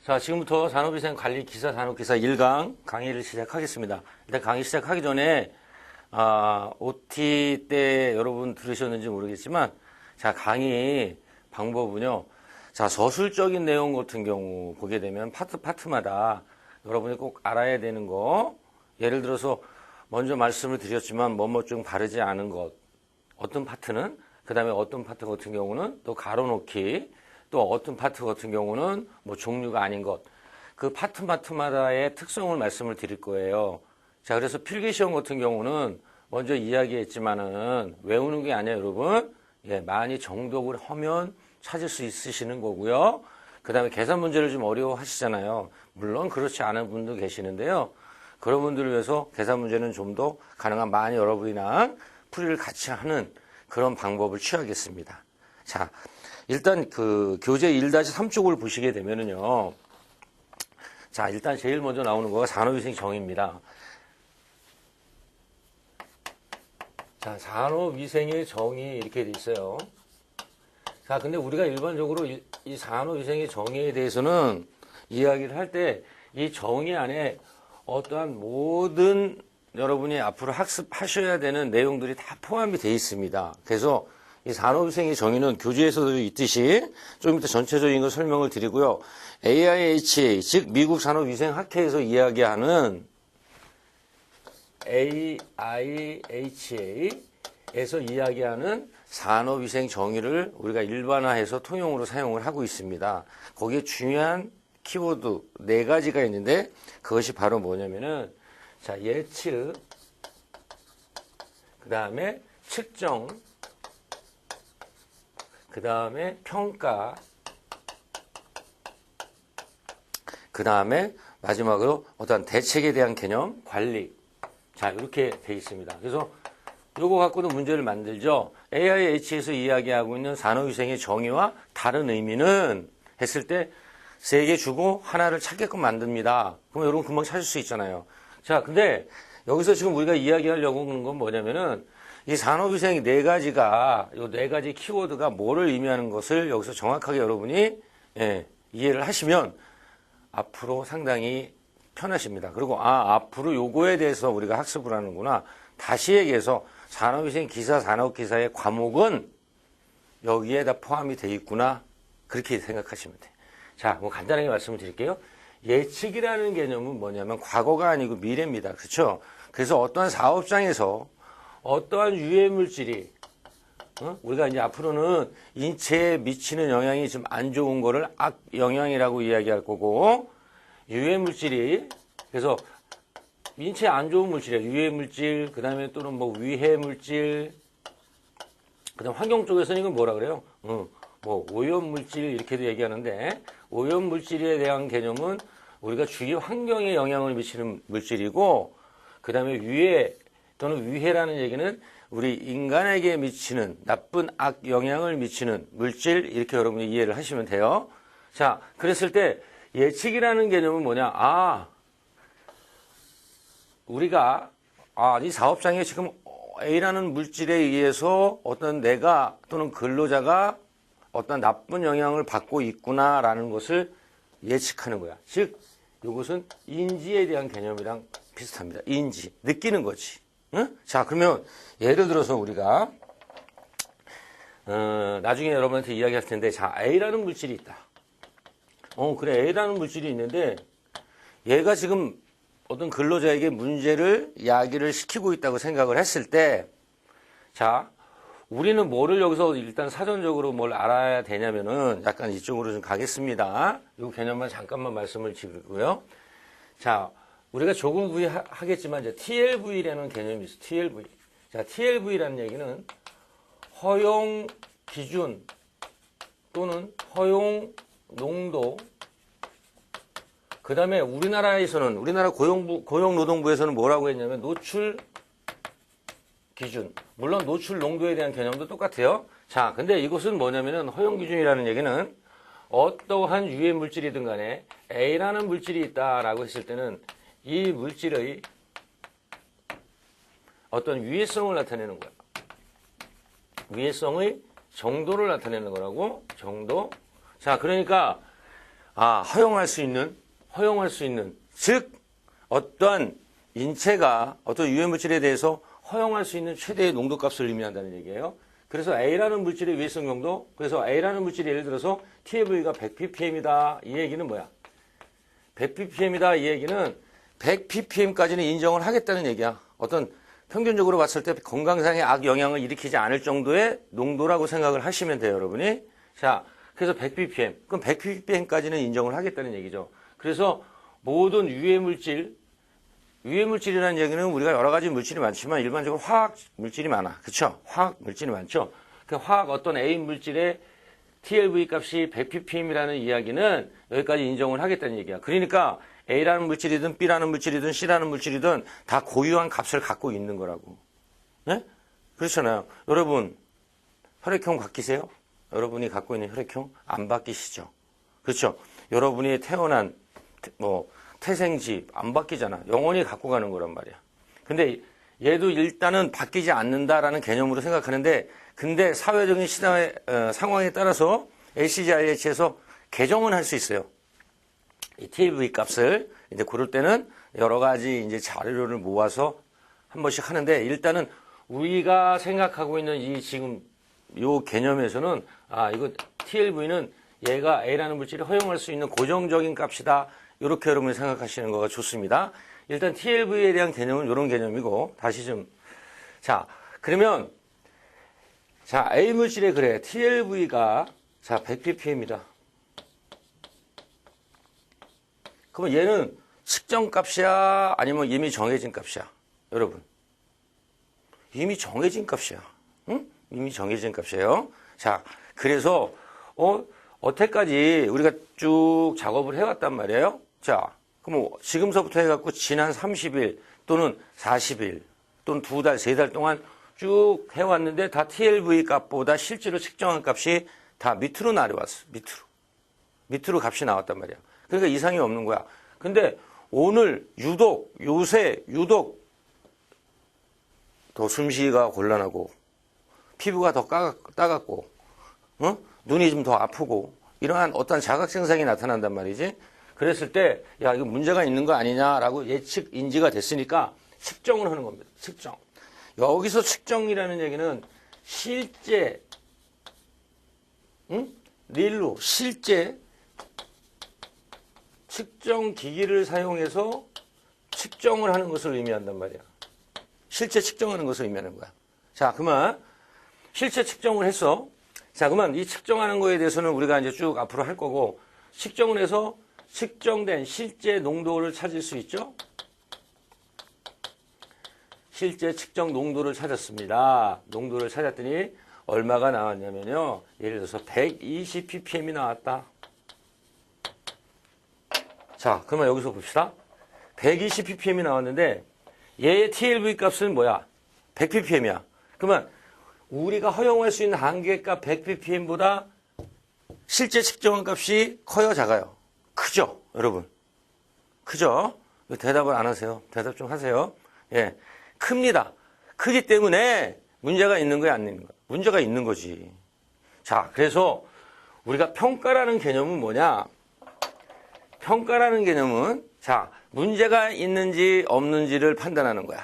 자, 지금부터 산업위생관리기사, 산업기사 1강 강의를 시작하겠습니다. 일단 강의 시작하기 전에, OT 때 여러분 들으셨는지 모르겠지만, 자, 강의 방법은요, 자, 서술적인 내용 같은 경우 보게 되면 파트마다 여러분이 꼭 알아야 되는 거, 예를 들어서 먼저 말씀을 드렸지만, 뭐뭐좀 바르지 않은 것, 어떤 파트는, 그 다음에 어떤 파트 같은 경우는 또 가로놓기, 또 어떤 파트 같은 경우는 뭐 종류가 아닌 것, 그 파트마다의 특성을 말씀을 드릴 거예요. 자, 그래서 필기시험 같은 경우는 먼저 이야기했지만은 외우는 게 아니에요, 여러분. 예, 많이 정독을 하면 찾을 수 있으시는 거고요. 그 다음에 계산 문제를 좀 어려워하시잖아요. 물론 그렇지 않은 분도 계시는데요. 그런 분들을 위해서 계산 문제는 좀 더 가능한 많이 여러분이랑 풀이를 같이 하는 그런 방법을 취하겠습니다. 자, 일단 그 교재 1-3 쪽을 보시게 되면은요. 자, 일단 제일 먼저 나오는 거가 산업위생 정의입니다. 자, 산업위생의 정의 이렇게 돼 있어요. 자, 근데 우리가 일반적으로 이 산업위생의 정의에 대해서는 이야기를 할 때 이 정의 안에 어떠한 모든 여러분이 앞으로 학습하셔야 되는 내용들이 다 포함이 되어 있습니다. 그래서 이 산업위생의 정의는 교재에서도 있듯이 좀 이따 전체적인 걸 설명을 드리고요. AIHA, 즉 미국 산업위생학회에서 이야기하는 AIHA에서 이야기하는 산업위생 정의를 우리가 일반화해서 통용으로 사용을 하고 있습니다. 거기에 중요한 키워드 4가지가 있는데 그것이 바로 뭐냐면은 자, 예측, 그 다음에 측정, 그 다음에 평가, 그 다음에 마지막으로 어떤 대책에 대한 개념, 관리. 자, 이렇게 돼 있습니다. 그래서 요거 갖고도 문제를 만들죠. AIH에서 이야기하고 있는 산업위생의 정의와 다른 의미는 했을 때 3개 주고 하나를 찾게끔 만듭니다. 그럼 여러분 금방 찾을 수 있잖아요. 자, 근데 여기서 지금 우리가 이야기하려고 하는 건 뭐냐면은 이 산업위생 4가지가, 요 4가지 키워드가 뭐를 의미하는 것을 여기서 정확하게 여러분이 이해를 하시면 앞으로 상당히 편하십니다. 그리고 앞으로 요거에 대해서 우리가 학습을 하는구나. 다시 얘기해서 산업위생 기사, 산업기사의 과목은 여기에다 포함이 되어 있구나. 그렇게 생각하시면 돼요. 자, 뭐 간단하게 말씀을 드릴게요. 예측이라는 개념은 뭐냐면 과거가 아니고 미래입니다. 그렇죠? 그래서 어떠한 사업장에서 어떠한 유해 물질이 우리가 이제 앞으로는 인체에 미치는 영향이 좀 안 좋은 거를 악 영향이라고 이야기할 거고, 유해 물질이 그래서 인체에 안 좋은 물질이에요. 유해 물질, 그다음에 또는 뭐 위해 물질, 그다음 환경 쪽에서는 이건 뭐라 그래요? 뭐 오염 물질 이렇게도 얘기하는데, 오염 물질에 대한 개념은 우리가 주위 환경에 영향을 미치는 물질이고, 그다음에 위해 또는 위해라는 얘기는 우리 인간에게 미치는 나쁜 악 영향을 미치는 물질, 이렇게 여러분이 이해를 하시면 돼요. 자, 그랬을 때 예측이라는 개념은 뭐냐? 우리가 이 사업장에 지금 A라는 물질에 의해서 어떤 내가 또는 근로자가 어떤 나쁜 영향을 받고 있구나라는 것을 예측하는 거야. 즉, 이것은 인지에 대한 개념이랑 비슷합니다. 인지, 느끼는 거지. 응? 자, 그러면 예를 들어서 우리가 나중에 여러분한테 이야기할 텐데, 자, A라는 물질이 있다. 그래, A라는 물질이 있는데 얘가 지금 어떤 근로자에게 문제를 야기를 시키고 있다고 생각을 했을 때, 자, 우리는 뭐를 여기서 일단 사전적으로 뭘 알아야 되냐면은 약간 이쪽으로 좀 가겠습니다. 이 개념만 잠깐만 말씀을 드리고요. 자, 우리가 조금 후에 하겠지만 이제 TLV라는 개념이 있어요. TLV. 자, TLV라는 얘기는 허용 기준 또는 허용 농도. 그 다음에 우리나라 고용노동부에서는 뭐라고 했냐면 노출 기준. 물론 노출 농도에 대한 개념도 똑같아요. 자, 근데 이것은 뭐냐면은 허용 기준이라는 얘기는 어떠한 유해 물질이든 간에 A라는 물질이 있다라고 했을 때는 이 물질의 어떤 위해성을 나타내는 거야. 위해성의 정도를 나타내는 거라고. 정도. 자, 그러니까 허용할 수 있는, 즉, 어떠한 인체가 어떤 유해물질에 대해서 허용할 수 있는 최대의 농도값을 의미한다는 얘기예요. 그래서 A라는 물질의 위해성 농도, 그래서 A라는 물질이 예를 들어서 TLV가 100ppm이다. 이 얘기는 뭐야? 100ppm이다. 이 얘기는 100ppm까지는 인정을 하겠다는 얘기야. 어떤 평균적으로 봤을 때 건강상의 악영향을 일으키지 않을 정도의 농도라고 생각을 하시면 돼요, 여러분이. 자, 그래서 100ppm. 그럼 100ppm까지는 인정을 하겠다는 얘기죠. 그래서 모든 유해물질이라는 얘기는 우리가 여러 가지 물질이 많지만 일반적으로 화학 물질이 많아. 그쵸? 화학 물질이 많죠? 그 화학 어떤 A 물질의 TLV 값이 100ppm이라는 이야기는 여기까지 인정을 하겠다는 얘기야. 그러니까 A라는 물질이든 B라는 물질이든 C라는 물질이든 다 고유한 값을 갖고 있는 거라고. 네? 그렇잖아요. 여러분, 혈액형 바뀌세요? 여러분이 갖고 있는 혈액형 안 바뀌시죠? 그렇죠? 여러분이 태어난 태생지 안 바뀌잖아. 영원히 갖고 가는 거란 말이야. 근데 얘도 일단은 바뀌지 않는다라는 개념으로 생각하는데, 근데 사회적인 상황에 따라서 LCGIH에서 개정은 할 수 있어요. 이 TLV 값을 이제 고를 때는 여러 가지 이제 자료를 모아서 한 번씩 하는데, 일단은 우리가 생각하고 있는 이 지금 요 개념에서는 이거 TLV는 얘가 A라는 물질이 허용할 수 있는 고정적인 값이다. 이렇게 여러분이 생각하시는 거가 좋습니다. 일단 TLV에 대한 개념은 이런 개념이고, 다시 좀. 자, 그러면, 자, A 물질에 그래. TLV가, 100ppm이다. 그러면 얘는 측정 값이야? 아니면 이미 정해진 값이야? 여러분. 이미 정해진 값이야. 응? 이미 정해진 값이에요. 자, 그래서, 어태까지 우리가 쭉 작업을 해왔단 말이에요. 자, 그럼 지금서부터 해갖고 지난 30일 또는 40일 또는 2달, 3달 동안 쭉 해왔는데 다 TLV 값보다 실제로 측정한 값이 다 밑으로 내려왔어. 밑으로 값이 나왔단 말이야. 그러니까 이상이 없는 거야. 근데 오늘 요새 유독 더 숨쉬기가 곤란하고 피부가 더 따갑고 눈이 좀 더 아프고 이러한 어떤 자각증상이 나타난단 말이지. 그랬을 때 야, 이거 문제가 있는 거 아니냐라고 예측 인지가 됐으니까 측정을 하는 겁니다. 측정. 여기서 측정이라는 얘기는 실제 릴로 실제 측정 기기를 사용해서 측정을 하는 것을 의미한단 말이야. 실제 측정하는 것을 의미하는 거야. 자, 그러면 실제 측정을 했어. 자, 그러면 이 측정하는 거에 대해서는 우리가 이제 쭉 앞으로 할 거고, 측정을 해서 측정된 실제 농도를 찾을 수 있죠? 실제 측정 농도를 찾았습니다. 농도를 찾았더니 얼마가 나왔냐면요. 예를 들어서 120ppm이 나왔다. 자, 그러면 여기서 봅시다. 120ppm이 나왔는데 얘의 TLV 값은 뭐야? 100ppm이야. 그러면 우리가 허용할 수 있는 한계값 100ppm보다 실제 측정한 값이 커요, 작아요? 크죠, 여러분? 크죠? 대답을 안 하세요. 대답 좀 하세요. 예, 큽니다. 크기 때문에 문제가 있는 거야, 안 있는 거야? 문제가 있는 거지. 자, 그래서 우리가 평가라는 개념은 뭐냐? 평가라는 개념은 자, 문제가 있는지 없는지를 판단하는 거야.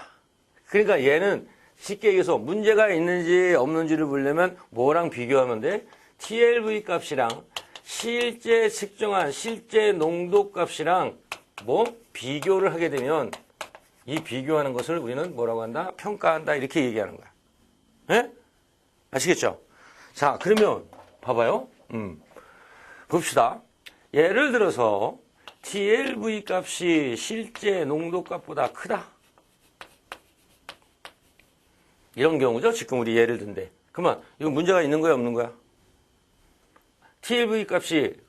그러니까 얘는 쉽게 얘기해서 문제가 있는지 없는지를 보려면 뭐랑 비교하면 돼? TLV 값이랑 실제 측정한 실제 농도 값이랑 비교를 하게 되면 이 비교하는 것을 우리는 뭐라고 한다? 평가한다. 이렇게 얘기하는 거야. 예? 아시겠죠? 자, 그러면 봐봐요. 봅시다. 예를 들어서 TLV 값이 실제 농도 값보다 크다. 이런 경우죠. 지금 우리 예를 든데. 그러면 이거 문제가 있는 거야, 없는 거야? TLV 값이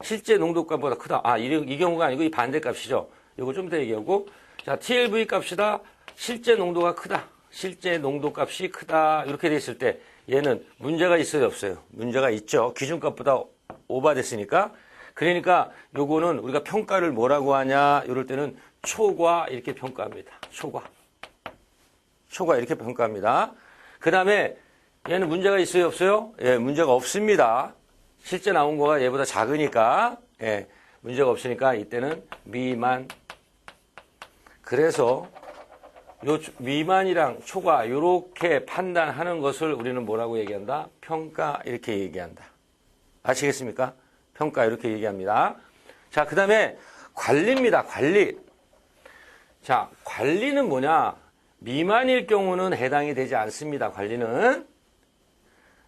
실제 농도 값보다 크다. 이 경우가 아니고 이 반대 값이죠. 이거 좀 더 얘기하고. 자, TLV 값이다. 실제 농도가 크다. 실제 농도 값이 크다. 이렇게 돼 있을 때 얘는 문제가 있어요, 없어요? 문제가 있죠. 기준값보다 오버됐으니까. 그러니까 요거는 우리가 평가를 뭐라고 하냐? 이럴 때는 초과 이렇게 평가합니다. 초과 이렇게 평가합니다. 그 다음에 얘는 문제가 있어요, 없어요? 예, 문제가 없습니다. 실제 나온 거가 얘보다 작으니까. 예, 문제가 없으니까 이때는 미만. 그래서 요 미만이랑 초과 이렇게 판단하는 것을 우리는 뭐라고 얘기한다? 평가 이렇게 얘기한다. 아시겠습니까? 평가 이렇게 얘기합니다. 자, 그 다음에 관리입니다. 관리. 자, 관리는 뭐냐? 미만일 경우는 해당이 되지 않습니다. 관리는.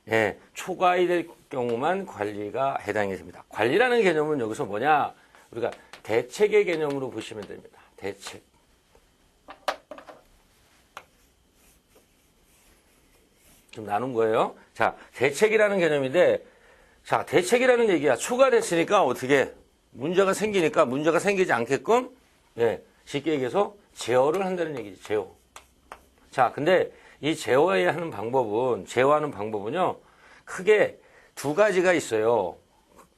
예, 초과이 될 경우만 관리가 해당이 됩니다. 관리라는 개념은 여기서 뭐냐? 우리가 대책의 개념으로 보시면 됩니다. 대책. 좀 나눈 거예요. 자, 대책이라는 개념인데, 자, 대책이라는 얘기야. 초과됐으니까 어떻게 문제가 생기니까 문제가 생기지 않게끔, 예, 쉽게 얘기해서 제어를 한다는 얘기지, 제어. 자, 근데 이 제어하는 방법은요, 크게 두 가지가 있어요.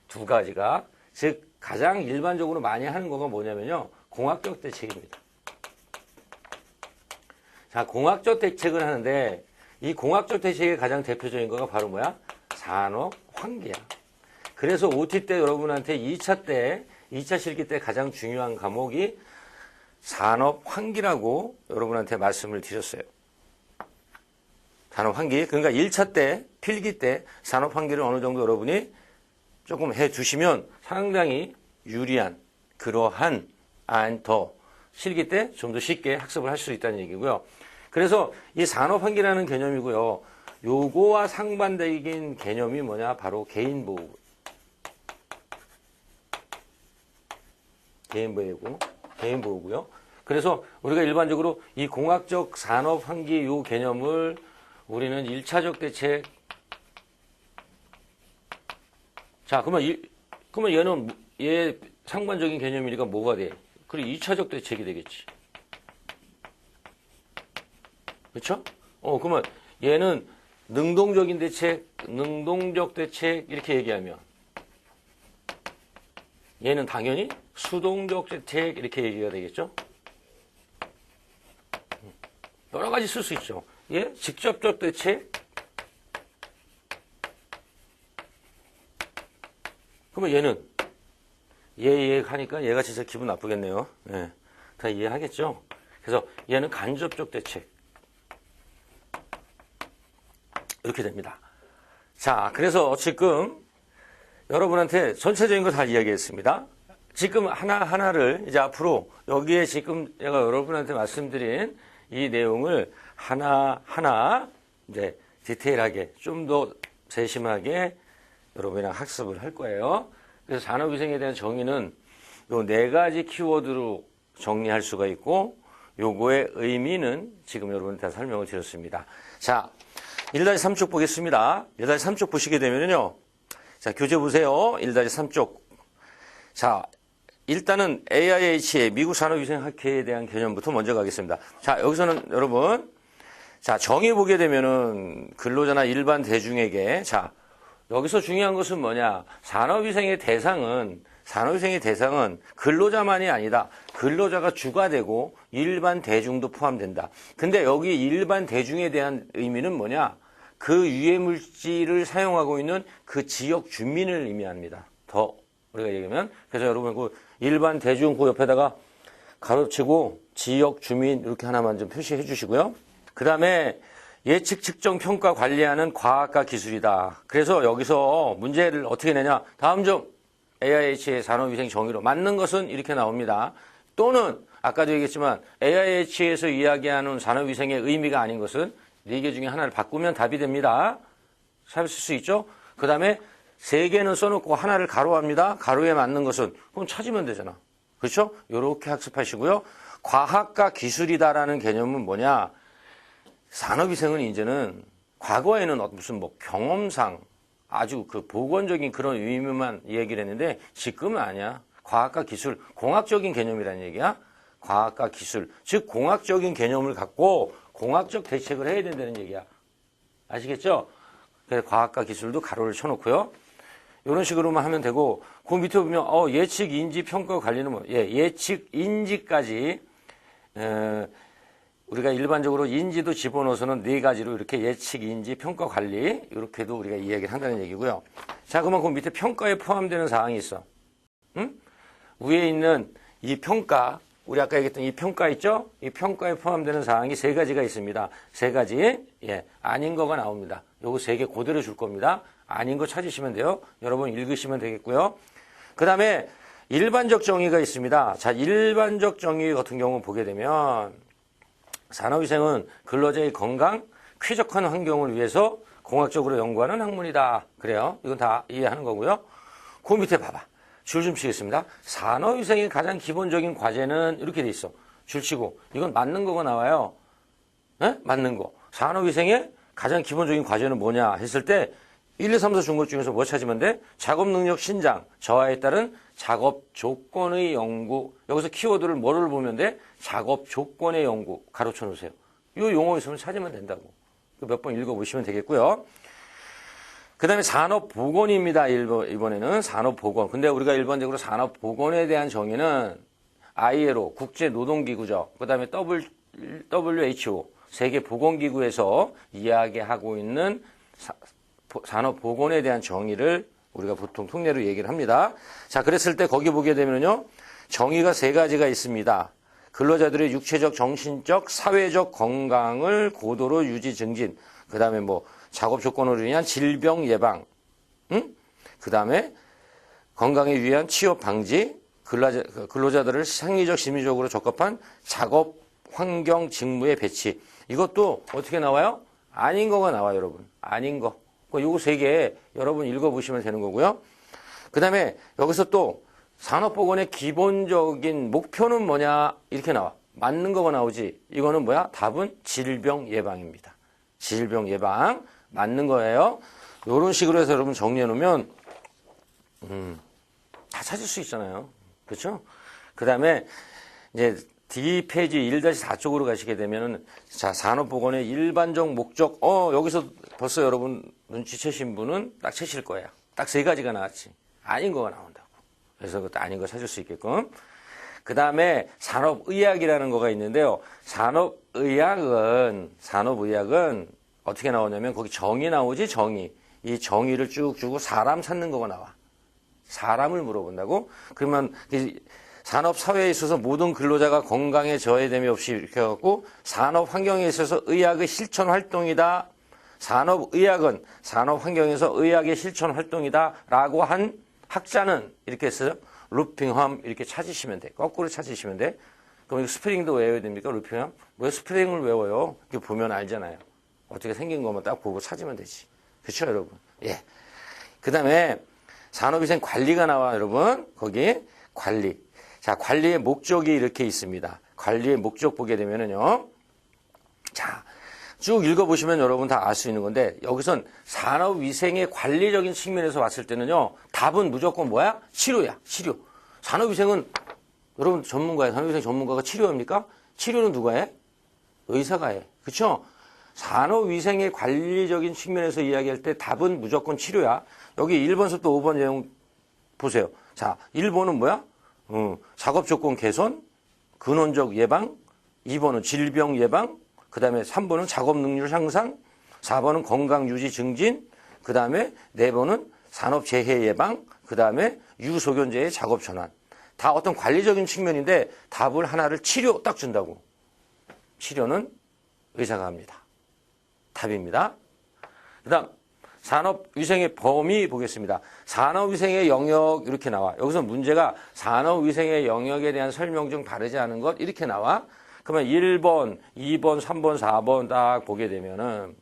두 가지가. 즉, 가장 일반적으로 많이 하는 거가 뭐냐면요, 공학적 대책입니다. 자, 공학적 대책을 하는데, 이 공학적 대책의 가장 대표적인 거가 바로 뭐야? 산업 환기야. 그래서 OT 때 여러분한테 2차 실기 때 가장 중요한 과목이 산업 환기라고 여러분한테 말씀을 드렸어요. 산업 환기. 그러니까 1차 때, 필기 때 산업 환기를 어느 정도 여러분이 조금 해 두시면 상당히 유리한 그러한 더 실기 때 좀 더 쉽게 학습을 할 수 있다는 얘기고요. 그래서 이 산업 환기라는 개념이고요. 요거와 상반되긴 개념이 뭐냐? 바로 개인 보호. 개인 보호고요. 그래서 우리가 일반적으로 이 공학적 산업 환기 요 개념을 우리는 1차적 대책. 자, 그러면 얘 상반적인 개념이니까 뭐가 돼? 그리고 2차적 대책이 되겠지. 그렇죠? 그러면 얘는 능동적인 대책, 능동적 대책 이렇게 얘기하면 얘는 당연히 수동적 대책 이렇게 얘기가 되겠죠? 여러 가지 쓸 수 있죠. 예? 직접적 대책. 그러면 얘는 얘 하니까 얘가 진짜 기분 나쁘겠네요. 예. 다 이해하겠죠? 그래서 얘는 간접적 대책. 이렇게 됩니다. 자, 그래서 지금 여러분한테 전체적인 거 다 이야기했습니다. 지금 하나하나를 이제 앞으로 여기에 지금 제가 여러분한테 말씀드린 이 내용을 하나하나 이제 디테일하게 좀 더 세심하게 여러분이랑 학습을 할 거예요. 그래서 산업위생에 대한 정의는 요 4가지 키워드로 정리할 수가 있고 요거의 의미는 지금 여러분한테 설명을 드렸습니다. 자, 1-3쪽 보겠습니다. 1-3쪽 보시게 되면요. 자, 교재 보세요. 1-3쪽. 자, 일단은 AIH의 미국 산업위생학회에 대한 개념부터 먼저 가겠습니다. 자, 여기서는 여러분, 자, 정의 보게 되면은 근로자나 일반 대중에게, 자, 여기서 중요한 것은 뭐냐? 산업위생의 대상은 근로자만이 아니다. 근로자가 주가 되고 일반 대중도 포함된다. 근데 여기 일반 대중에 대한 의미는 뭐냐? 그 유해물질을 사용하고 있는 그 지역 주민을 의미합니다. 더 우리가 얘기하면. 그래서 여러분 그 일반 대중 그 옆에다가 가로치고 지역 주민 이렇게 하나만 좀 표시해 주시고요. 그 다음에 예측, 측정, 평가, 관리하는 과학과 기술이다. 그래서 여기서 문제를 어떻게 내냐. 다음 점 AIH의 산업위생 정의로 맞는 것은 이렇게 나옵니다. 또는 아까도 얘기했지만 AIH에서 이야기하는 산업위생의 의미가 아닌 것은 4개 중에 하나를 바꾸면 답이 됩니다. 찾을 수 있죠. 그 다음에 3개는 써놓고 하나를 가로합니다. 가로에 맞는 것은 그럼 찾으면 되잖아. 그렇죠? 이렇게 학습하시고요. 과학과 기술이다라는 개념은 뭐냐. 산업위생은 이제는 과거에는 무슨 뭐 경험상 아주 그 보건적인 그런 의미만 얘기를 했는데 지금은 아니야. 과학과 기술, 공학적인 개념이라는 얘기야. 과학과 기술, 즉 공학적인 개념을 갖고 공학적 대책을 해야 된다는 얘기야. 아시겠죠? 그래서 과학과 기술도 가로를 쳐놓고요. 이런 식으로만 하면 되고 그 밑에 보면 예측, 인지, 평가, 관리는 뭐 예측, 인지까지 우리가 일반적으로 인지도 집어넣어서는 4가지로 이렇게 예측, 인지, 평가, 관리 이렇게도 우리가 이야기를 한다는 얘기고요. 자, 그러면 그 밑에 평가에 포함되는 사항이 있어. 응? 위에 있는 이 평가, 우리 아까 얘기했던 이 평가 있죠? 이 평가에 포함되는 사항이 세 가지가 있습니다. 세 가지. 예, 아닌 거가 나옵니다. 요거 세 개 그대로 줄 겁니다. 아닌 거 찾으시면 돼요. 여러분 읽으시면 되겠고요. 그 다음에 일반적 정의가 있습니다. 자, 일반적 정의 같은 경우 보게 되면 산업위생은 근로자의 건강, 쾌적한 환경을 위해서 공학적으로 연구하는 학문이다. 그래요. 이건 다 이해하는 거고요. 그 밑에 봐봐. 줄 좀 치겠습니다. 산업위생의 가장 기본적인 과제는 이렇게 돼 있어. 줄 치고. 이건 맞는 거가 나와요. 네? 맞는 거. 산업위생의 가장 기본적인 과제는 뭐냐 했을 때 1, 2, 3, 4 준 것 중에서 뭐 찾으면 돼? 작업 능력 신장, 저하에 따른 작업 조건의 연구. 여기서 키워드를 뭐를 보면 돼? 작업 조건의 연구. 가로쳐 놓으세요. 이 용어 있으면 찾으면 된다고. 몇 번 읽어보시면 되겠고요. 그 다음에 산업보건입니다. 이번에는 산업보건. 근데 우리가 일반적으로 산업보건에 대한 정의는 ILO, 국제노동기구죠. 그 다음에 WHO, 세계보건기구에서 이야기하고 있는 산업보건에 대한 정의를 우리가 보통 통례로 얘기를 합니다. 자, 그랬을 때 거기 보게 되면요. 정의가 세 가지가 있습니다. 근로자들의 육체적, 정신적, 사회적 건강을 고도로 유지, 증진. 그 다음에 뭐 작업 조건으로 인한 질병 예방. 그 다음에 건강에 위한 취업 방지. 근로자들을 상의적, 심리적으로 적합한 작업 환경 직무의 배치. 이것도 어떻게 나와요? 아닌 거가 나와요, 여러분. 아닌 거. 요거 세 개 여러분 읽어보시면 되는 거고요. 그 다음에 여기서 또 산업보건의 기본적인 목표는 뭐냐 이렇게 나와. 맞는 거가 나오지. 이거는 뭐야? 답은 질병 예방입니다. 질병 예방 맞는 거예요. 이런 식으로 해서 여러분 정리해 놓으면 다 찾을 수 있잖아요. 그렇죠? 그 다음에 이제 D 페이지 1-4 쪽으로 가시게 되면은 자, 산업보건의 일반적 목적. 여기서 벌써 여러분 눈치채신 분은 딱 채실 거예요. 딱 세 가지가 나왔지. 아닌 거가 나온다고. 그래서 그것도 아닌 거 찾을 수 있게끔. 그 다음에 산업의학이라는 거가 있는데요. 산업의학은 어떻게 나오냐면 거기 정의 나오지, 정의. 이 정의를 쭉 주고 사람 찾는 거가 나와. 사람을 물어본다고? 그러면 산업 사회에 있어서 모든 근로자가 건강에 저해됨이 없이 이렇게 해갖고 산업 환경에 있어서 의학의 실천 활동이다. 산업의학은 산업 환경에서 의학의 실천 활동이다. 라고 한 학자는 이렇게 했어요. 루핑함 이렇게 찾으시면 돼. 거꾸로 찾으시면 돼. 그럼 이거 스프링도 외워야 됩니까? 루핑함? 왜 스프링을 외워요? 이렇게 보면 알잖아요. 어떻게 생긴 것만 딱 보고 찾으면 되지. 그렇죠, 여러분? 예. 그 다음에 산업위생 관리가 나와, 여러분. 거기 관리. 자, 관리의 목적이 이렇게 있습니다. 관리의 목적 보게 되면은요. 자, 쭉 읽어보시면 여러분 다 알 수 있는 건데, 여기선 산업위생의 관리적인 측면에서 봤을 때는요, 답은 무조건 뭐야? 치료야, 치료. 산업위생은, 여러분 전문가예요. 산업위생 전문가가 치료합니까? 치료는 누가 해? 의사가 해. 그쵸? 산업위생의 관리적인 측면에서 이야기할 때 답은 무조건 치료야. 여기 1번부터 5번 내용 보세요. 자, 1번은 뭐야? 작업 조건 개선, 근원적 예방, 2번은 질병 예방, 그 다음에 3번은 작업 능률 향상, 4번은 건강 유지 증진, 그 다음에 4번은 산업 재해 예방, 그 다음에 유소견제의 작업 전환. 다 어떤 관리적인 측면인데 답을 하나를 치료 딱 준다고. 치료는 의사가 합니다. 답입니다. 그 다음 산업위생의 범위 보겠습니다. 산업위생의 영역 이렇게 나와. 여기서 문제가 산업위생의 영역에 대한 설명 중 다르지 않은 것 이렇게 나와. 그러면 1번, 2번, 3번, 4번 딱 보게 되면은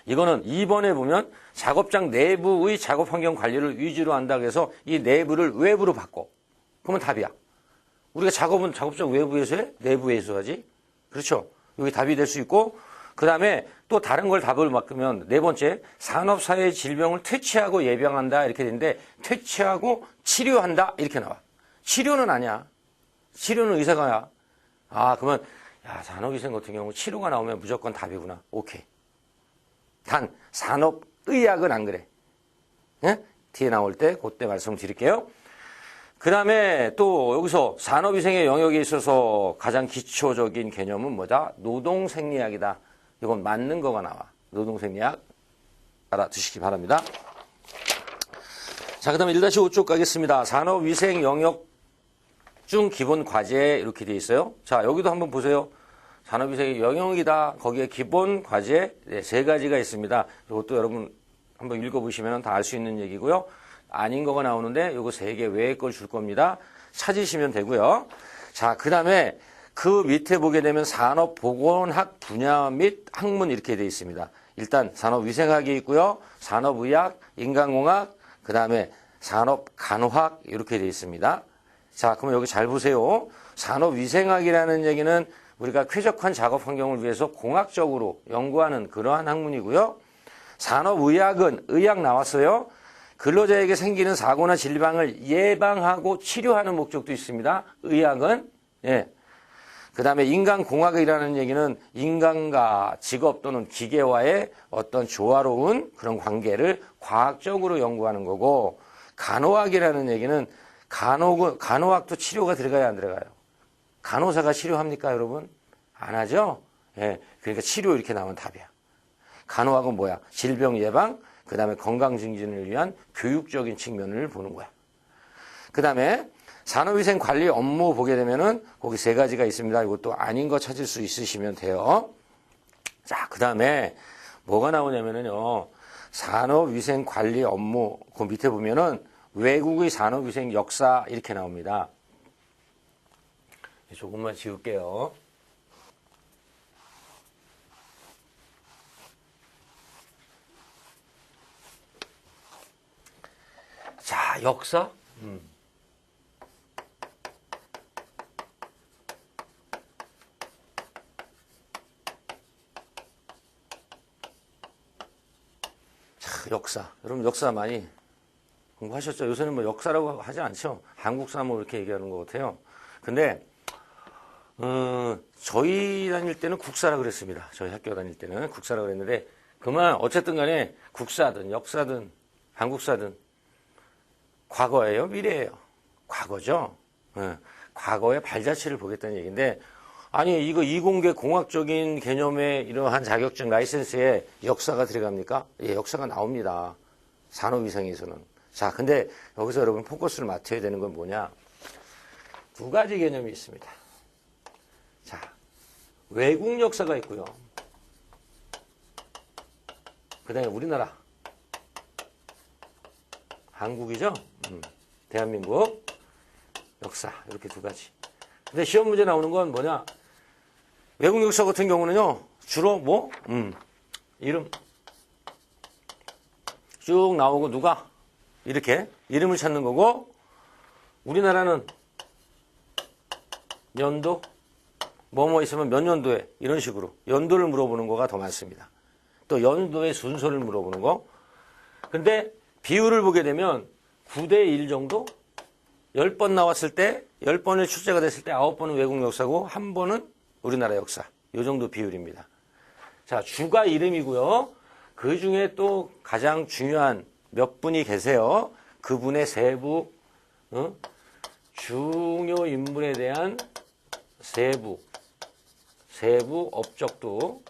이거는 2번에 보면 작업장 내부의 작업 환경 관리를 위주로 한다 그래서 이 내부를 외부로 바꿔. 그러면 답이야. 우리가 작업은 작업장 외부에서 해? 내부에서 하지? 그렇죠? 여기 답이 될 수 있고 그 다음에 또 다른 걸 답을 바꾸면 네 번째 산업사회 질병을 퇴치하고 예방한다 이렇게 되는데 퇴치하고 치료한다 이렇게 나와. 치료는 아니야. 치료는 의사가야. 그러면 야 산업위생 같은 경우 치료가 나오면 무조건 답이구나. 오케이. 단 산업의학은 안 그래. 예? 뒤에 나올 때 그때 말씀드릴게요. 그 다음에 또 여기서 산업위생의 영역에 있어서 가장 기초적인 개념은 뭐다? 노동생리학이다. 이건 맞는 거가 나와. 노동생리학 알아두시기 바랍니다. 자, 그 다음에 1-5쪽 가겠습니다. 산업위생 영역 중 기본 과제 이렇게 되어 있어요. 자, 여기도 한번 보세요. 산업위생 영역이다. 거기에 기본 과제 네, 3가지가 있습니다. 이것도 여러분 한번 읽어보시면 다 알 수 있는 얘기고요. 아닌 거가 나오는데 요거 3개 외의 걸 줄 겁니다. 찾으시면 되고요. 자, 그 다음에 그 밑에 보게 되면 산업보건학 분야 및 학문 이렇게 되어 있습니다. 일단 산업위생학이 있고요. 산업의학, 인간공학, 그 다음에 산업간호학 이렇게 되어 있습니다. 자, 그럼 여기 잘 보세요. 산업위생학이라는 얘기는 우리가 쾌적한 작업 환경을 위해서 공학적으로 연구하는 그러한 학문이고요. 산업의학은 의학 나왔어요. 근로자에게 생기는 사고나 질병을 예방하고 치료하는 목적도 있습니다. 의학은. 예. 그 다음에 인간공학이라는 얘기는 인간과 직업 또는 기계와의 어떤 조화로운 그런 관계를 과학적으로 연구하는 거고, 간호학이라는 얘기는 간호학도 치료가 들어가야 안 들어가요? 간호사가 치료합니까, 여러분? 안 하죠? 예. 그러니까 치료 이렇게 나오면 답이야. 간호학은 뭐야? 질병 예방, 그 다음에 건강 증진을 위한 교육적인 측면을 보는 거야. 그 다음에 산업위생 관리 업무 보게 되면은 거기 3가지가 있습니다. 이것도 아닌 거 찾을 수 있으시면 돼요. 자, 그 다음에 뭐가 나오냐면은요. 산업위생 관리 업무 그 밑에 보면은 외국의 산업위생 역사 이렇게 나옵니다. 조금만 지울게요. 자, 역사. 자, 역사. 여러분 역사 많이 공부하셨죠? 요새는 뭐 역사라고 하지 않죠. 한국사 뭐 이렇게 얘기하는 것 같아요. 근데 저희 다닐 때는 국사라 그랬습니다. 저희 학교 다닐 때는 국사라 그랬는데 그만 어쨌든 간에 국사든 역사든 한국사든 과거예요, 미래예요? 과거죠. 과거의 발자취를 보겠다는 얘기인데, 아니 이거 이공계 공학적인 개념의 이러한 자격증 라이센스에 역사가 들어갑니까? 예, 역사가 나옵니다. 산업위생에서는. 자, 근데 여기서 여러분 포커스를 맞춰야 되는 건 뭐냐? 2가지 개념이 있습니다. 자, 외국 역사가 있고요. 그 다음에 우리나라. 한국이죠? 대한민국 역사 이렇게 2가지. 근데 시험 문제 나오는 건 뭐냐? 외국 역사 같은 경우는요. 주로 뭐? 이름 쭉 나오고 누가? 이렇게 이름을 찾는 거고, 우리나라는 연도 뭐뭐 있으면 몇 년도에 이런 식으로 연도를 물어보는 거가 더 많습니다. 또 연도의 순서를 물어보는 거. 근데 비율을 보게 되면 9대1 정도? 10번 나왔을 때 10번을 출제가 됐을 때 9번은 외국 역사고 1번은 우리나라 역사. 이 정도 비율입니다. 자, 주가 이름이고요. 그 중에 또 가장 중요한 몇 분이 계세요. 그분의 세부, 중요 인물에 대한 세부 업적도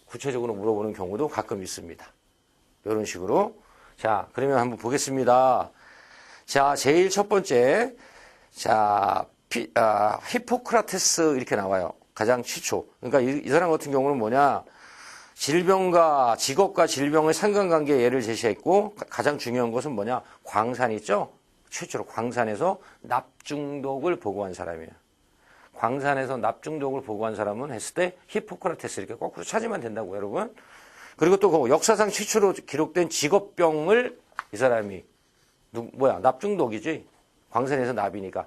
구체적으로 물어보는 경우도 가끔 있습니다. 이런 식으로. 자, 그러면 한번 보겠습니다. 자, 제일 첫 번째. 자, 히포크라테스 이렇게 나와요. 가장 최초. 그러니까 이 사람 같은 경우는 뭐냐? 직업과 질병의 상관관계 예를 제시했고, 가장 중요한 것은 뭐냐? 광산 있죠? 최초로 광산에서 납중독을 보고한 사람이에요. 광산에서 납중독을 보고한 사람은 했을 때 히포크라테스 이렇게 거꾸로 찾으면 된다고, 여러분. 그리고 또 그 역사상 최초로 기록된 직업병을 이 사람이 납중독이지. 광산에서 납이니까.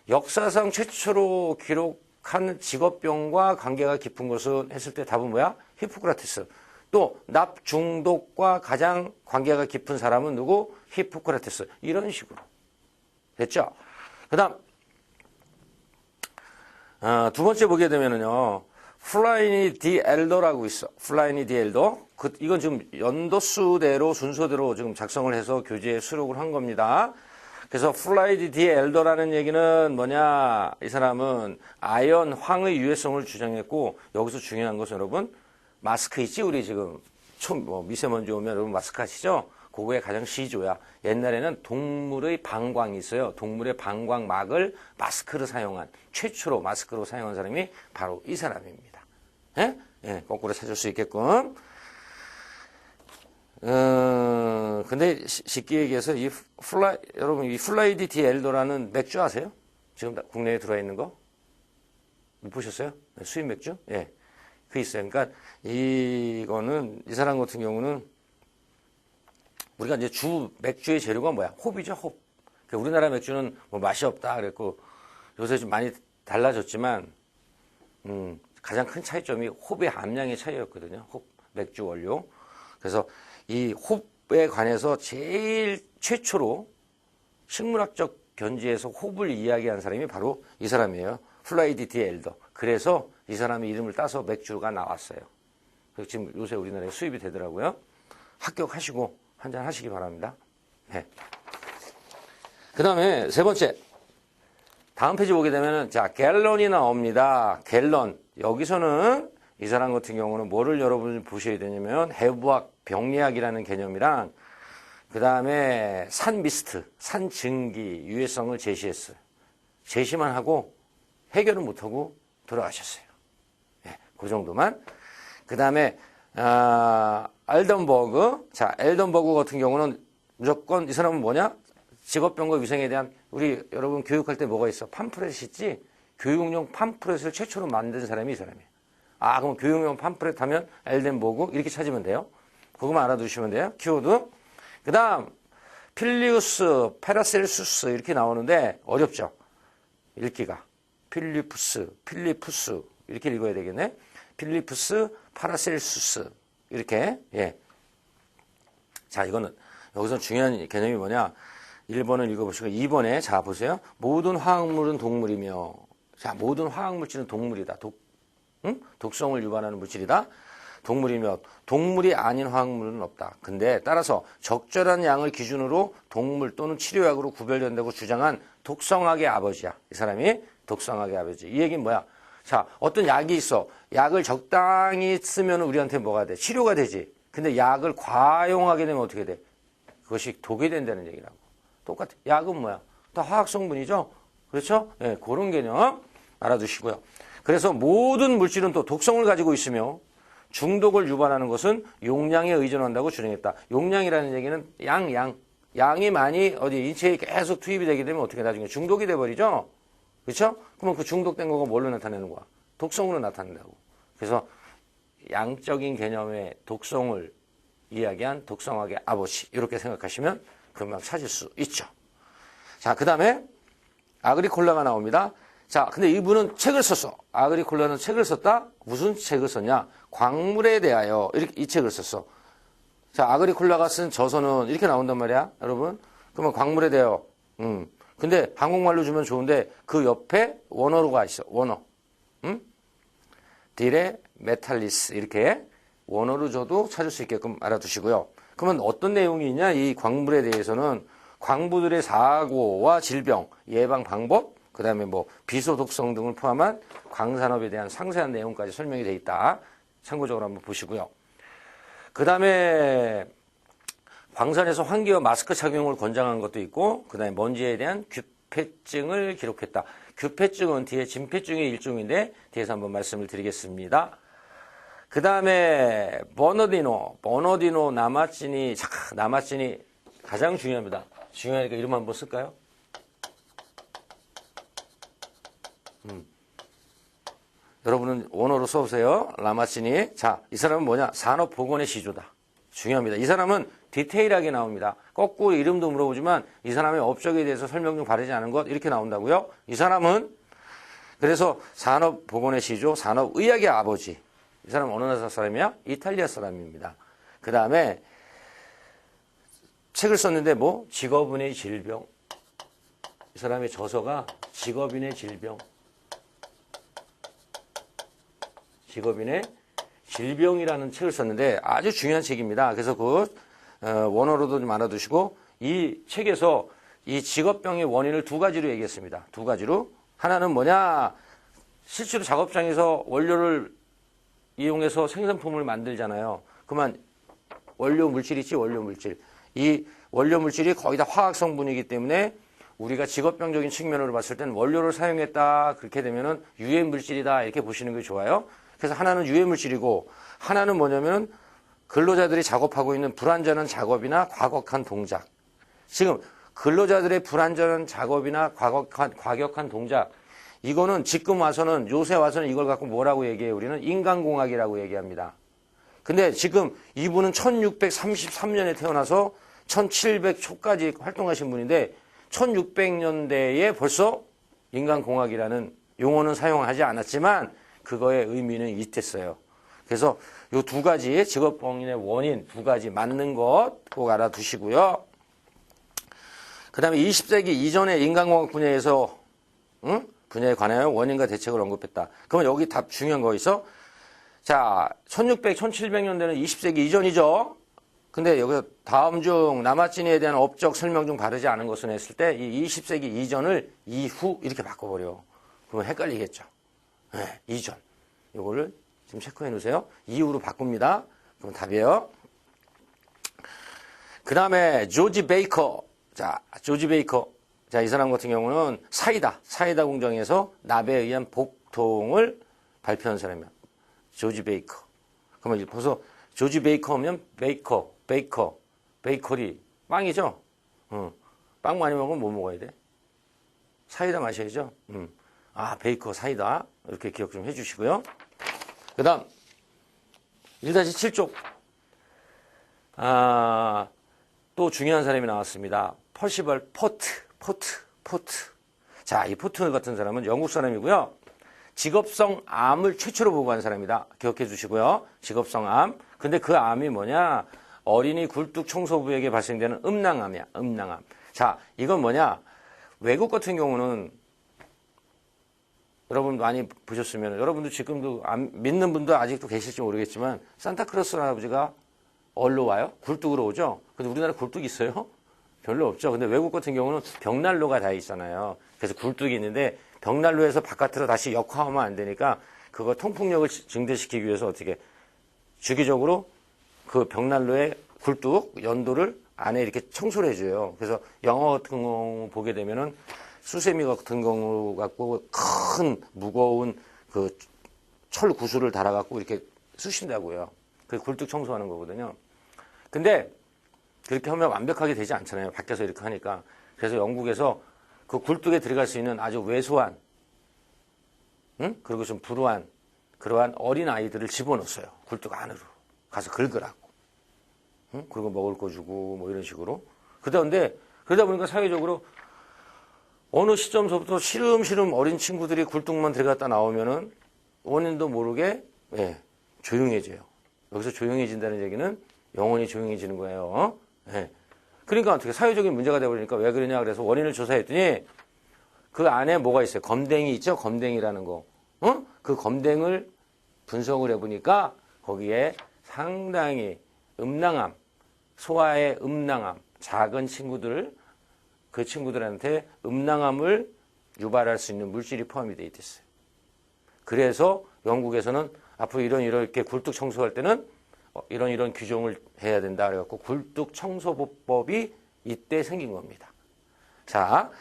역사상 최초로 기록한 직업병과 관계가 깊은 것은 했을 때 답은 뭐야? 히포크라테스. 또 납중독과 가장 관계가 깊은 사람은 누구? 히포크라테스. 이런 식으로. 됐죠? 그 다음 2번째 보게 되면은요. 플라이니 디 엘더라고 있어. 플라이니 디 엘더. 이건 지금 연도수대로 순서대로 지금 작성을 해서 교재에 수록을 한 겁니다. 그래서 플라이니 디 엘더라는 얘기는 뭐냐? 이 사람은 아연, 황의 유해성을 주장했고, 여기서 중요한 것은 여러분 마스크 있지? 우리 지금 미세먼지 오면 여러분 마스크 하시죠? 그거의 가장 시조야. 옛날에는 동물의 방광이 있어요. 동물의 방광막을 마스크로 사용한, 최초로 마스크로 사용한 사람이 바로 이 사람입니다. 예? 예, 거꾸로 찾을 수 있게끔. 근데 쉽게 얘기해서 여러분 이 플라이디 디 엘더라는 맥주 아세요? 지금 국내에 들어와 있는 거? 못 보셨어요? 수입 맥주? 예. 그 있어요. 그러니까 이거는 이 사람 같은 경우는 우리가 이제 주 맥주의 재료가 뭐야? 홉이죠, 홉. 그러니까 우리나라 맥주는 뭐 맛이 없다 그랬고 요새 좀 많이 달라졌지만 가장 큰 차이점이 홉의 함량의 차이였거든요. 홉 맥주 원료. 그래서 이 홉에 관해서 제일 최초로 식물학적 견지에서 홉을 이야기한 사람이 바로 이 사람이에요. 플라이디 디 엘더. 그래서 이 사람의 이름을 따서 맥주가 나왔어요. 그래서 지금 요새 우리나라에 수입이 되더라고요. 합격하시고 한잔 하시기 바랍니다. 네. 그 다음에 세 번째. 다음 페이지 보게 되면은, 자, 갤런이 나옵니다. 갤런. 여기서는 이 사람 같은 경우는 뭐를 여러분이 보셔야 되냐면, 해부학, 병리학이라는 개념이랑, 그 다음에 산 미스트, 산 증기, 유해성을 제시했어요. 제시만 하고 해결은 못하고 돌아가셨어요. 네, 그 정도만. 그 다음에, 엘던버그. 자, 엘던버그 같은 경우는 무조건 이 사람은 뭐냐? 직업병과 위생에 대한 우리 여러분 교육할 때 뭐가 있어? 팜프렛 있지? 교육용 팜프렛을 최초로 만든 사람이 이 사람이에요. 아, 그럼 교육용 팜프렛 하면 엘덴버그 이렇게 찾으면 돼요. 그거만 알아두시면 돼요. 키워드. 그 다음 필리우스, 파라셀수스 이렇게 나오는데 어렵죠? 읽기가. 필리푸스 이렇게 읽어야 되겠네. 필리푸스, 파라셀수스 이렇게. 예. 자, 이거는 여기서 중요한 개념이 뭐냐? 1번을 읽어보시고 2번에 자 보세요. 모든 화학물은 동물이며, 자, 모든 화학물질은 동물이다. 독성을 유발하는 물질이다. 동물이며 동물이 아닌 화학물은 없다. 근데 따라서 적절한 양을 기준으로 동물 또는 치료약으로 구별된다고 주장한 독성학의 아버지야. 이 사람이 독성학의 아버지. 이 얘기는 뭐야? 자, 어떤 약이 있어. 약을 적당히 쓰면 우리한테 뭐가 돼? 치료가 되지. 근데 약을 과용하게 되면 어떻게 돼? 그것이 독이 된다는 얘기라고. 똑같아. 약은 뭐야? 다 화학 성분이죠? 그렇죠? 예, 그런 개념 알아두시고요. 그래서 모든 물질은 또 독성을 가지고 있으며 중독을 유발하는 것은 용량에 의존한다고 주장했다. 용량이라는 얘기는 양이 많이 어디 인체에 계속 투입이 되게 되면 어떻게 나중에 중독이 돼버리죠? 그렇죠? 그러면 그 중독된 거가 뭘로 나타내는 거야? 독성으로 나타낸다고. 그래서 양적인 개념의 독성을 이야기한 독성학의 아버지 이렇게 생각하시면 금방 찾을 수 있죠. 자, 그 다음에 아그리콜라가 나옵니다. 자, 근데 이분은 책을 썼어. 아그리콜라는 책을 썼다? 무슨 책을 썼냐? 광물에 대하여 이렇게 이 책을 썼어. 자, 아그리콜라가 쓴 저서는 이렇게 나온단 말이야, 여러분. 그러면 광물에 대하여. 근데 한국말로 주면 좋은데 그 옆에 원어로가 있어. 원어. 디레 메탈리스 이렇게 원어로 줘도 찾을 수 있게끔 알아두시고요. 그러면 어떤 내용이 있냐? 이 광물에 대해서는 광부들의 사고와 질병, 예방 방법, 그 다음에 뭐 비소 독성 등을 포함한 광산업에 대한 상세한 내용까지 설명이 되어 있다. 참고적으로 한번 보시고요. 그 다음에 광산에서 환기와 마스크 착용을 권장한 것도 있고, 그 다음에 먼지에 대한 규폐증을 기록했다. 규폐증은 뒤에 진폐증의 일종인데 뒤에서 한번 말씀을 드리겠습니다. 그 다음에 버너디노 나마치니 가장 중요합니다. 중요하니까 이름 한번 쓸까요? 여러분은 원어로 써보세요. 라마치니. 자, 이 사람은 뭐냐? 산업보건의 시조다. 중요합니다. 이 사람은 디테일하게 나옵니다. 거꾸로 이름도 물어보지만 이 사람의 업적에 대해서 설명 중 바르지 않은 것 이렇게 나온다고요. 이 사람은 그래서 산업보건의 시조, 산업의학의 아버지. 이 사람은 어느 나라 사람이야? 이탈리아 사람입니다. 그 다음에 책을 썼는데 뭐? 직업인의 질병. 이 사람의 저서가 직업인의 질병. 직업인의 질병이라는 책을 썼는데 아주 중요한 책입니다. 그래서 그 원어로도 좀 알아두시고 이 책에서 이 직업병의 원인을 두 가지로 얘기했습니다. 두 가지로. 하나는 뭐냐? 실제로 작업장에서 원료를 이용해서 생산품을 만들잖아요. 그러면 원료 물질 있지, 원료 물질. 이 원료 물질이 거의 다 화학 성분이기 때문에 우리가 직업병적인 측면으로 봤을 때는 원료를 사용했다 그렇게 되면은 유해 물질이다 이렇게 보시는 게 좋아요. 그래서 하나는 유해 물질이고 하나는 뭐냐면 근로자들이 작업하고 있는 불완전한 작업이나 과격한 동작. 지금 근로자들의 불완전한 작업이나 과격한 동작 이거는 지금 와서는 요새 와서는 이걸 갖고 뭐라고 얘기해요? 우리는 인간공학이라고 얘기합니다. 근데 지금 이분은 1633년에 태어나서 1700 초까지 활동하신 분인데 1600년대에 벌써 인간공학이라는 용어는 사용하지 않았지만 그거의 의미는 있댔어요. 그래서 이 두 가지 직업병의 원인 두 가지 맞는 것 꼭 알아두시고요. 그 다음에 20세기 이전의 인간공학 분야에서 분야에 관하여 원인과 대책을 언급했다. 그러면 여기 답 중요한 거 있어? 자, 1600, 1700년대는 20세기 이전이죠. 근데 여기서 다음 중 남아진에 대한 업적 설명 중 바르지 않은 것은 했을 때 이 20세기 이전을 이후 이렇게 바꿔버려. 그러면 헷갈리겠죠. 네, 이전. 요거를 지금 체크해 놓으세요. 이후로 바꿉니다. 그럼 답이에요. 그 다음에 조지 베이커. 자, 조지 베이커. 자, 이 사람 같은 경우는 사이다 공장에서 납에 의한 복통을 발표한 사람이야. 조지 베이커. 그러면 벌써 조지 베이커면 베이커리. 빵이죠? 빵 많이 먹으면 뭐 먹어야 돼? 사이다 마셔야죠? 아, 베이커 사이다. 이렇게 기억 좀 해주시고요. 그 다음, 1-7쪽. 또 중요한 사람이 나왔습니다. 퍼시벌 포트. 자, 이 포트 같은 사람은 영국 사람이고요. 직업성 암을 최초로 보고한 사람이다. 기억해 주시고요. 직업성 암. 근데 그 암이 뭐냐? 어린이 굴뚝 청소부에게 발생되는 음낭암이야. 음낭암. 자, 이건 뭐냐? 외국 같은 경우는 여러분 많이 보셨으면 여러분도 지금도 안 믿는 분도 아직도 계실지 모르겠지만 산타크로스 할아버지가 어디로 와요? 굴뚝으로 오죠? 근데 우리나라 굴뚝 있어요? 별로 없죠. 근데 외국 같은 경우는 벽난로가 다 있잖아요. 그래서 굴뚝이 있는데 벽난로에서 바깥으로 다시 역화하면 안 되니까 그거 통풍력을 증대시키기 위해서 어떻게 주기적으로 그 벽난로의 굴뚝 연도를 안에 이렇게 청소를 해줘요. 그래서 영화 같은 경우 보게 되면은 수세미 같은 경우 갖고 큰 무거운 그 철 구슬을 달아갖고 이렇게 쑤신다고요. 그 굴뚝 청소하는 거거든요. 근데 그렇게 하면 완벽하게 되지 않잖아요. 밖에서 이렇게 하니까. 그래서 영국에서 그 굴뚝에 들어갈 수 있는 아주 왜소한, 그리고 좀 불우한 그러한 어린 아이들을 집어넣었어요. 굴뚝 안으로 가서 긁으라고. 그리고 먹을 거 주고 뭐 이런 식으로. 그러다 보니까 사회적으로 어느 시점서부터 시름시름 어린 친구들이 굴뚝만 들어갔다 나오면은 원인도 모르게 조용해져요. 여기서 조용해진다는 얘기는 영원히 조용해지는 거예요. 그러니까 어떻게 사회적인 문제가 되어버리니까 왜 그러냐 그래서 원인을 조사했더니 그 안에 뭐가 있어요? 검댕이 있죠? 검댕이라는 거. 그 검댕을 분석을 해보니까 거기에 상당히 음낭암, 소아의 음낭암, 작은 친구들, 그 친구들한테 음낭암을 유발할 수 있는 물질이 포함이 되어 있었어요. 그래서 영국에서는 앞으로 이렇게 굴뚝 청소할 때는 이런 규정을 해야 된다. 그래갖고 굴뚝 청소보법이 이때 생긴 겁니다. 자,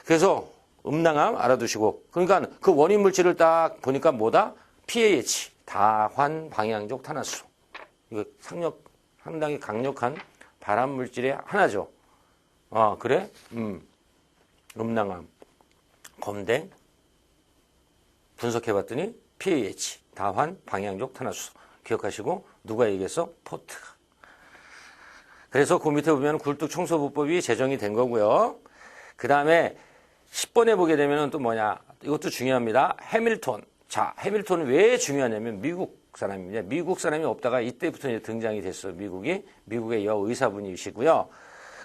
그래서 음낭암 알아두시고, 그러니까 그 원인 물질을 딱 보니까 뭐다? PAH, 다환 방향족 탄화수소. 이거 상당히 강력한 발암 물질의 하나죠. 그래? 음낭암, 검댕, 분석해봤더니 PAH, 다환 방향족 탄화수소. 기억하시고, 누가 얘기했어? 포트가. 그래서 그 밑에 보면 굴뚝 청소보법이 제정이 된 거고요. 그 다음에 10번에 보게 되면 또 뭐냐? 이것도 중요합니다. 해밀턴. 자, 해밀턴은 왜 중요하냐면 미국 사람입니다. 미국 사람이 없다가 이때부터 이제 등장이 됐어요. 미국의 여의사분이시고요.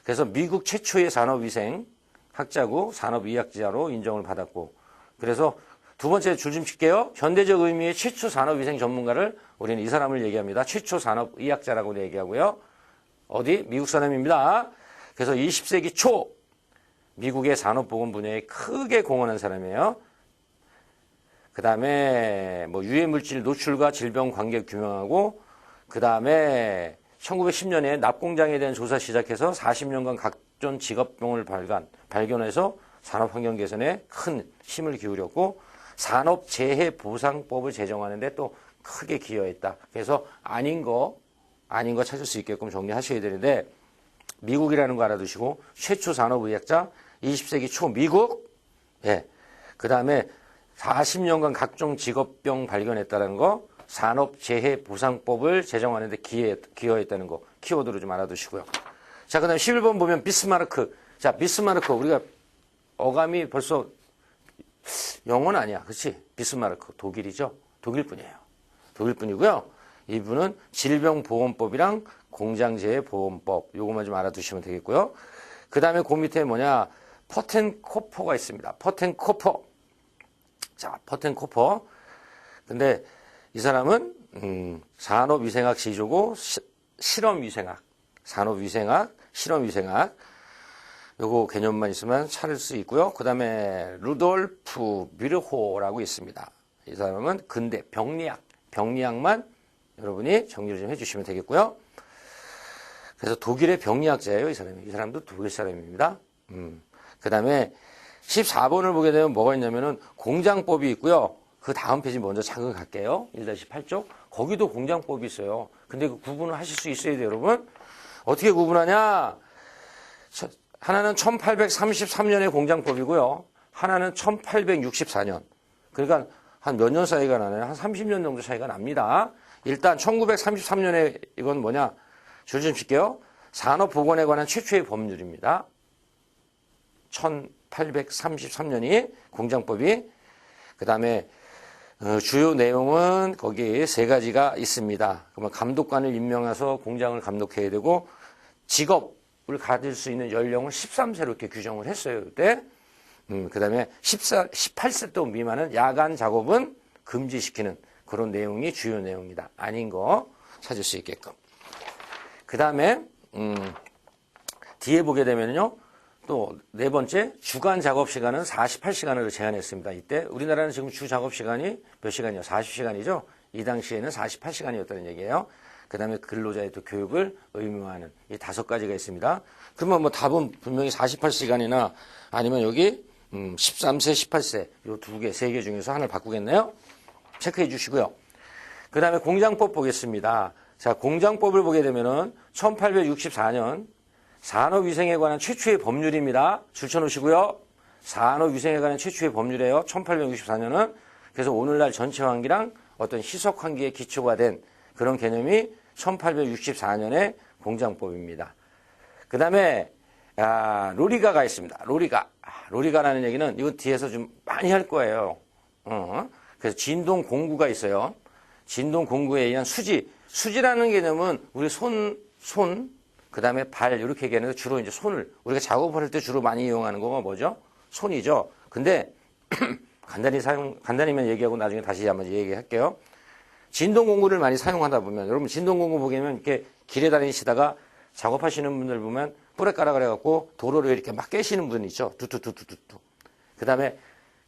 그래서 미국 최초의 산업위생 학자고 산업의학자로 인정을 받았고, 그래서 두 번째 줄 좀 칠게요. 현대적 의미의 최초 산업위생 전문가를 우리는 이 사람을 얘기합니다. 최초 산업의학자라고 얘기하고요. 어디? 미국 사람입니다. 그래서 20세기 초 미국의 산업보건 분야에 크게 공헌한 사람이에요. 그 다음에 뭐 유해물질 노출과 질병 관계 규명하고, 그 다음에 1910년에 납공장에 대한 조사 시작해서 40년간 각종 직업병을 발견해서 산업환경 개선에 큰 힘을 기울였고 산업재해보상법을 제정하는 데 또 크게 기여했다. 그래서 아닌 거 찾을 수 있게끔 정리하셔야 되는데 미국이라는 거 알아두시고 최초 산업의학자 20세기 초 미국 예. 그다음에 40년간 각종 직업병 발견했다는 거 산업재해보상법을 제정하는 데 기여했다는 거 키워드로 좀 알아두시고요. 자, 그다음에 11번 보면 비스마르크. 자, 비스마르크 우리가 어감이 벌써 영어는 아니야. 그렇지? 비스마르크 독일이죠. 독일분이에요. 독일분이고요. 이분은 질병보험법이랑 공장재해보험법 요것만 좀 알아두시면 되겠고요. 그 다음에 그 밑에 뭐냐 퍼텐코퍼가 있습니다. 퍼텐코퍼. 자, 퍼텐코퍼. 근데 이 사람은 산업위생학 지조고 실험위생학, 산업위생학, 실험위생학 요거 개념만 있으면 찾을 수 있고요. 그 다음에 루돌프 뮤르호라고 있습니다. 이 사람은 근대 병리학만 여러분이 정리를 좀 해주시면 되겠고요. 그래서 독일의 병리학자예요. 이 사람이. 이 사람도 독일 사람입니다. 그 다음에 14번을 보게 되면 뭐가 있냐면은 공장법이 있고요. 그 다음 페이지 먼저 잠깐 갈게요. 1-8쪽. 거기도 공장법이 있어요. 근데 그 구분을 하실 수 있어야 돼요, 여러분. 어떻게 구분하냐? 하나는 1833년의 공장법이고요. 하나는 1864년. 그러니까 한 몇 년 차이가 나나요? 한 30년 정도 차이가 납니다. 일단 1933년에 이건 뭐냐? 줄 좀 칠게요. 산업보건에 관한 최초의 법률입니다. 1833년이 공장법이. 그 다음에 주요 내용은 거기에 3가지가 있습니다. 그러면 감독관을 임명해서 공장을 감독해야 되고 직업을 가질 수 있는 연령을 13세로 이렇게 규정을 했어요. 그때. 그 다음에 18세 또 미만은 야간 작업은 금지시키는 그런 내용이 주요 내용이다. 아닌 거 찾을 수 있게끔. 그 다음에 뒤에 보게 되면요. 또 4번째 주간 작업 시간은 48시간으로 제한했습니다. 이때 우리나라는 지금 주 작업 시간이 몇 시간이요? 40시간이죠. 이 당시에는 48시간이었다는 얘기예요. 그 다음에 근로자의 또 교육을 의무화하는 이 5가지가 있습니다. 그러면 뭐 답은 분명히 48시간이나 아니면 여기 13세, 18세 요 2개, 3개 중에서 하나를 바꾸겠네요. 체크해 주시고요. 그 다음에 공장법 보겠습니다. 자, 공장법을 보게 되면은 1864년 산업위생에 관한 최초의 법률입니다. 줄쳐놓으시고요. 산업위생에 관한 최초의 법률이에요. 1864년은. 그래서 오늘날 전체 환기랑 어떤 희석 환기의 기초가 된 그런 개념이 1864년의 공장법입니다. 그 다음에 로리가가 있습니다. 로리가라는 얘기는 이건 뒤에서 좀 많이 할 거예요. 그래서 진동 공구가 있어요. 진동 공구에 의한 수지라는 개념은 우리 손, 그 다음에 발 이렇게 얘기하는데 주로 이제 손을 우리가 작업을 할 때 주로 많이 이용하는 거가 뭐죠? 손이죠. 근데 간단히만 얘기하고 나중에 다시 한번 얘기할게요. 진동 공구를 많이 사용하다 보면 여러분 진동 공구 보면 이렇게 길에 다니시다가 작업하시는 분들 보면 뿌레까라 그래갖고 도로를 이렇게 막 깨시는 분 있죠. 두두두두두. 그 다음에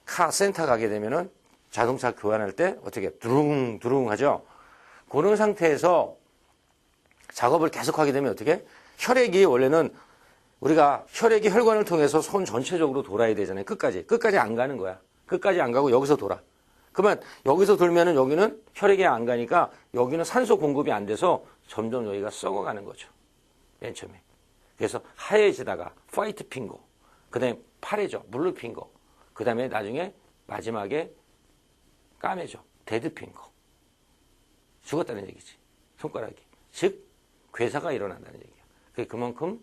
카센터 가게 되면은 자동차 교환할 때 어떻게 두릉두릉 하죠. 그런 상태에서 작업을 계속하게 되면 어떻게? 혈액이 원래는 우리가 혈액이 혈관을 통해서 손 전체적으로 돌아야 되잖아요. 끝까지 안 가는 거야. 끝까지 안 가고 여기서 돌아. 그러면 여기서 돌면은 여기는 혈액이 안 가니까 여기는 산소 공급이 안 돼서 점점 여기가 썩어가는 거죠. 맨 처음에. 그래서 하얘지다가 화이트 핑거, 그 다음에 파래져, 블루 핑거, 그 다음에 나중에 마지막에 까매져, 데드 핑거. 죽었다는 얘기지. 손가락이. 즉 괴사가 일어난다는 얘기야. 그만큼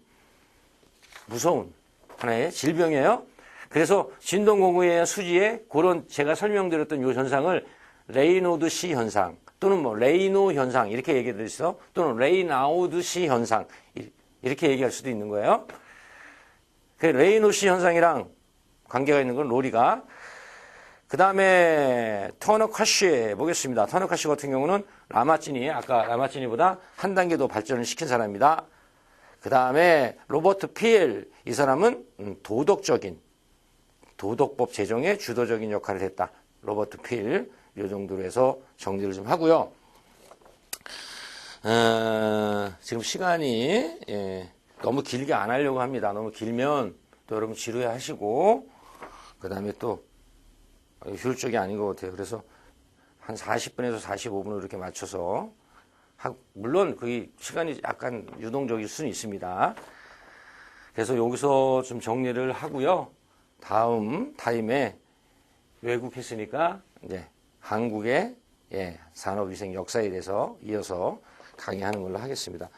무서운 하나의 질병이에요. 그래서 진동공구에 의한 수지에 그런 제가 설명드렸던 이 현상을 레이노드 씨 현상 또는 뭐 레이노 현상 이렇게 얘기할 수 있어. 또는 레이나우드 씨 현상 이렇게 얘기할 수도 있는 거예요. 그 레이노 씨 현상이랑 관계가 있는 건 로리가. 그 다음에 터너 카시 보겠습니다. 터너 카시 같은 경우는 아까 라마찌니보다 한 단계 더 발전을 시킨 사람입니다. 그 다음에 로버트 필, 이 사람은 도덕법 제정에 주도적인 역할을 했다. 로버트 필, 이 정도로 해서 정리를 좀 하고요. 지금 시간이 너무 길게 안 하려고 합니다. 너무 길면 또 여러분 지루해 하시고 그 다음에 또 효율적이 아닌 것 같아요. 그래서 한 40분에서 45분으로 이렇게 맞춰서 물론 그 시간이 약간 유동적일 수는 있습니다. 그래서 여기서 좀 정리를 하고요. 다음 타임에 외국 했으니까 이제 한국의 산업위생 역사에 대해서 이어서 강의하는 걸로 하겠습니다.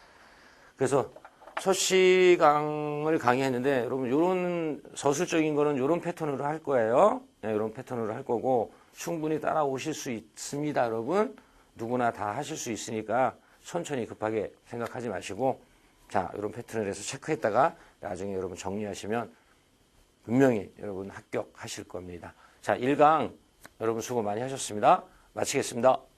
그래서 첫 시강을 강의했는데 여러분 이런 서술적인 거는 이런 패턴으로 할 거예요. 이런 패턴으로 할 거고 충분히 따라오실 수 있습니다. 여러분 누구나 다 하실 수 있으니까 천천히 급하게 생각하지 마시고 자 이런 패턴을 해서 체크했다가 나중에 여러분 정리하시면 분명히 여러분 합격하실 겁니다. 자 1강 여러분 수고 많이 하셨습니다. 마치겠습니다.